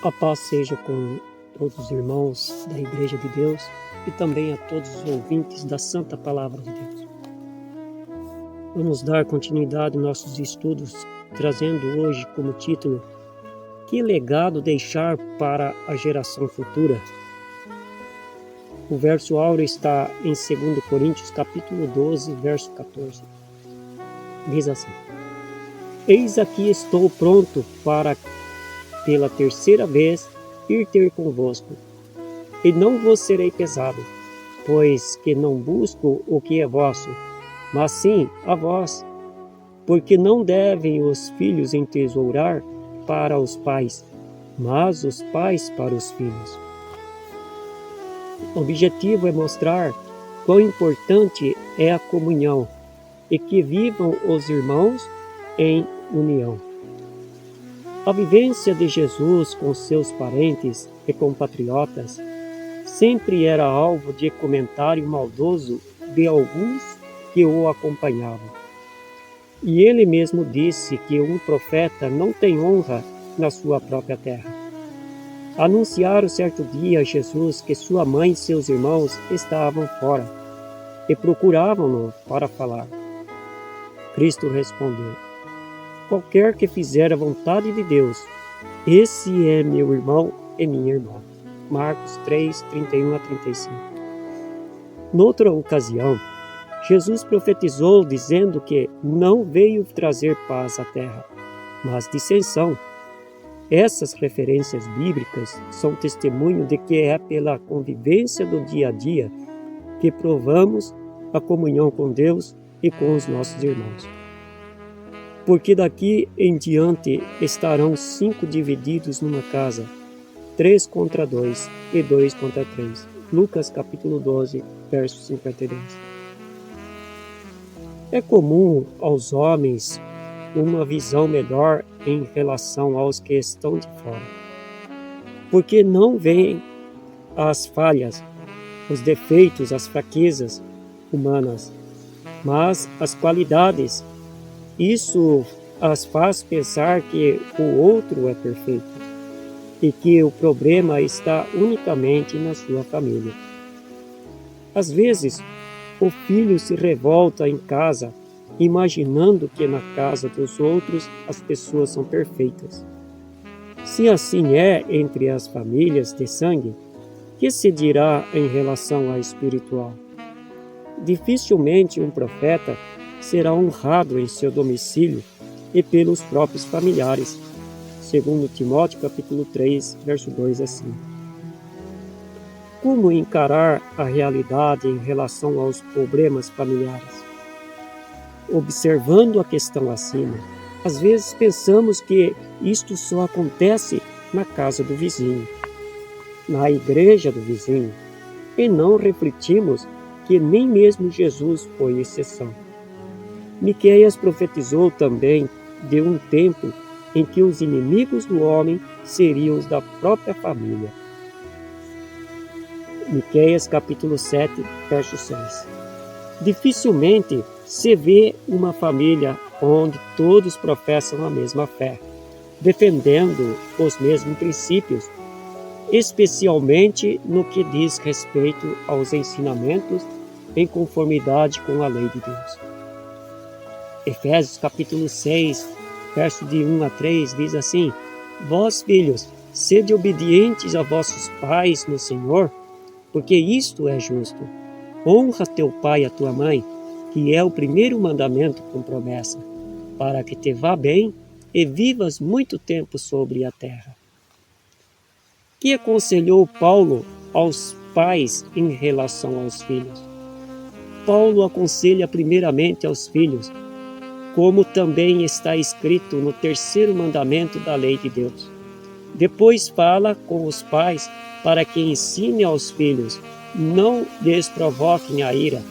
A paz seja com todos os irmãos da Igreja de Deus e também a todos os ouvintes da Santa Palavra de Deus. Vamos dar continuidade aos nossos estudos, trazendo hoje como título: Que legado deixar para a geração futura? O verso áureo está em 2 Coríntios, capítulo 12, verso 14. Diz assim: Eis aqui estou pronto para, pela terceira vez, ir ter convosco, e não vos serei pesado, pois que não busco o que é vosso, mas sim a vós, porque não devem os filhos entesourar para os pais, mas os pais para os filhos. O objetivo é mostrar quão importante é a comunhão e que vivam os irmãos em união. A vivência de Jesus com seus parentes e compatriotas sempre era alvo de comentário maldoso de alguns que o acompanhavam. E ele mesmo disse que um profeta não tem honra na sua própria terra. Anunciaram certo dia a Jesus que sua mãe e seus irmãos estavam fora e procuravam-no para falar. Cristo respondeu: Qualquer que fizer a vontade de Deus, esse é meu irmão e minha irmã. Marcos 3, 31 a 35. Noutra ocasião, Jesus profetizou dizendo que não veio trazer paz à terra, mas dissensão. Essas referências bíblicas são testemunho de que é pela convivência do dia a dia que provamos a comunhão com Deus e com os nossos irmãos. Porque daqui em diante estarão 5 divididos numa casa, 3 contra 2 e 2 contra 3. Lucas capítulo 12, verso 52. É comum aos homens uma visão melhor em relação aos que estão de fora, porque não veem as falhas, os defeitos, as fraquezas humanas, mas as qualidades. Isso as faz pensar que o outro é perfeito e que o problema está unicamente na sua família. Às vezes, o filho se revolta em casa, imaginando que na casa dos outros as pessoas são perfeitas. Se assim é entre as famílias de sangue, que se dirá em relação à espiritual? Dificilmente um profeta será honrado em seu domicílio e pelos próprios familiares. Segundo Timóteo capítulo 3, verso 2 a 5. Como encarar a realidade em relação aos problemas familiares? Observando a questão acima, às vezes pensamos que isto só acontece na casa do vizinho, na igreja do vizinho, e não refletimos que nem mesmo Jesus foi exceção. Miqueias profetizou também de um tempo em que os inimigos do homem seriam os da própria família. Miqueias capítulo 7, verso 6. Dificilmente se vê uma família onde todos professam a mesma fé, defendendo os mesmos princípios, especialmente no que diz respeito aos ensinamentos em conformidade com a lei de Deus. Efésios capítulo 6, verso de 1 a 3 diz assim: Vós, filhos, sede obedientes a vossos pais no Senhor, porque isto é justo. Honra teu pai e a tua mãe, que é o primeiro mandamento com promessa, para que te vá bem e vivas muito tempo sobre a terra. Que aconselhou Paulo aos pais em relação aos filhos? Paulo aconselha primeiramente aos filhos, como também está escrito no 3º mandamento da lei de Deus. Depois fala com os pais para que ensine aos filhos, não lhes provoquem a ira,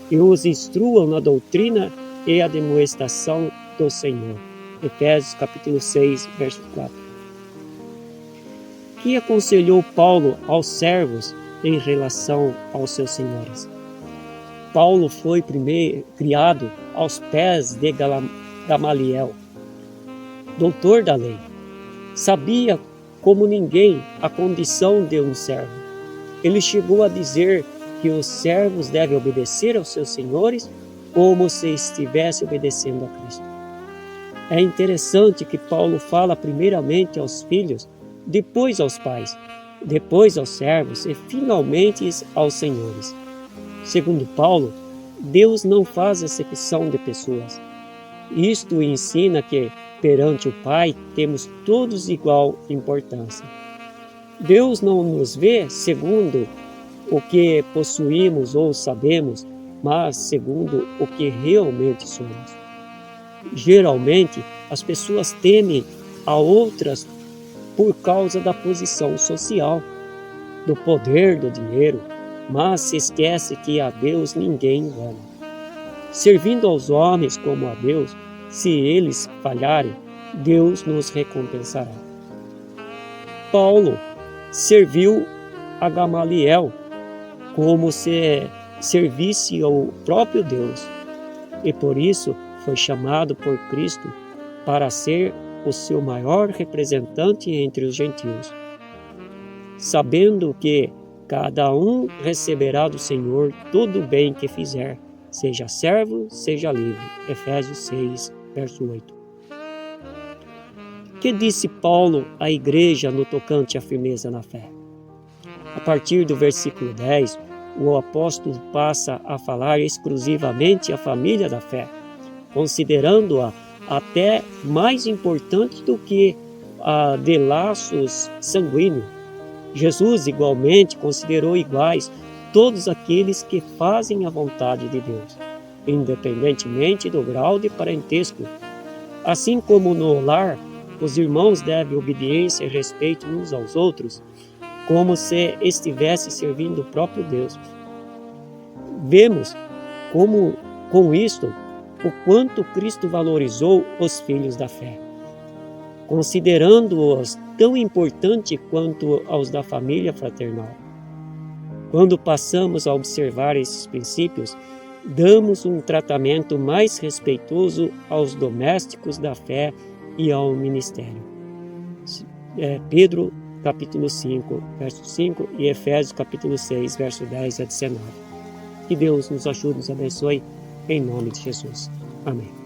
e os instruam na doutrina e a demonstração do Senhor. Efésios capítulo 6, verso 4. Que aconselhou Paulo aos servos em relação aos seus senhores? Paulo foi criado aos pés de Gamaliel, doutor da lei. Sabia como ninguém a condição de um servo. Ele chegou a dizer que os servos devem obedecer aos seus senhores como se estivesse obedecendo a Cristo. É interessante que Paulo fala primeiramente aos filhos, depois aos pais, depois aos servos e finalmente aos senhores. Segundo Paulo, Deus não faz acepção de pessoas. Isto ensina que, perante o Pai, temos todos igual importância. Deus não nos vê segundo o que possuímos ou sabemos, mas segundo o que realmente somos. Geralmente, as pessoas temem a outras por causa da posição social, do poder, do dinheiro, mas se esquece que a Deus ninguém engana. Servindo aos homens como a Deus, se eles falharem, Deus nos recompensará. Paulo serviu a Gamaliel como se servisse ao próprio Deus, e por isso foi chamado por Cristo para ser o seu maior representante entre os gentios, sabendo que cada um receberá do Senhor todo o bem que fizer, seja servo, seja livre. Efésios 6, verso 8. Que disse Paulo à igreja no tocante à firmeza na fé? A partir do versículo 10, o apóstolo passa a falar exclusivamente à família da fé, considerando-a até mais importante do que a de laços sanguíneos. Jesus igualmente considerou iguais todos aqueles que fazem a vontade de Deus, independentemente do grau de parentesco. Assim como no lar, os irmãos devem obediência e respeito uns aos outros, como se estivesse servindo o próprio Deus. Vemos como, com isto, o quanto Cristo valorizou os filhos da fé, considerando-os tão importante quanto aos da família fraternal. Quando passamos a observar esses princípios, damos um tratamento mais respeitoso aos domésticos da fé e ao ministério. Pedro, capítulo 5, verso 5 e Efésios, capítulo 6, verso 10 a 19. Que Deus nos ajude, nos abençoe, em nome de Jesus. Amém.